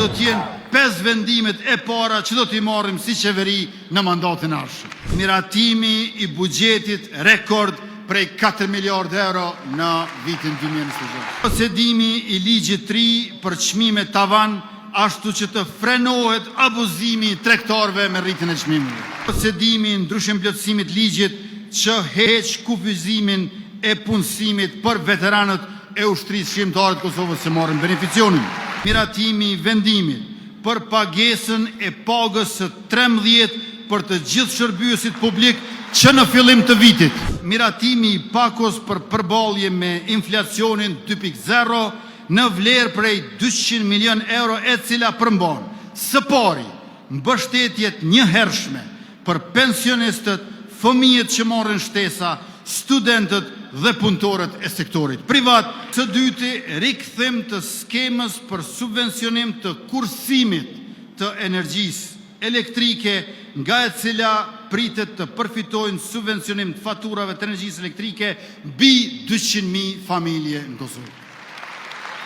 do t'jenë 5 vendimet e para që do t'i marrim si qeveri në mandatin ardhshëm. Miratimi i buxhetit rekord prej 4 miliard euro në vitin 2026. Procedimi i ligjit 3 për çmime tavan, ashtu që të frenohet abuzimi i tregtarëve me rritjen e çmimeve. Procedimi i ndryshim plotësimit ligjit që heq kufizimin e punësimit për veteranët e ushtrisë shqiptare të Kosovës që marrin beneficionin. Miratimi i vendimit për pagesën e pagës së 13 për të gjithë shërbyesit publik që në fillim të vitit. Miratimi i pakos për përballje me inflacionin 2.0 në vlerë prej 200 milion euro, e cila përmban së pari mbështetjet njëhershme për pensionistët, fëmijët që marrin shtesa, studentët dhe punëtorët e sektorit privat. Së dyti, rikthim të skemës për subvencionim të kursimit të energjisë elektrike, nga e cila pritet të përfitojnë subvencionim të faturave të energjisë elektrike mbi 200.000 familje në Kosovë.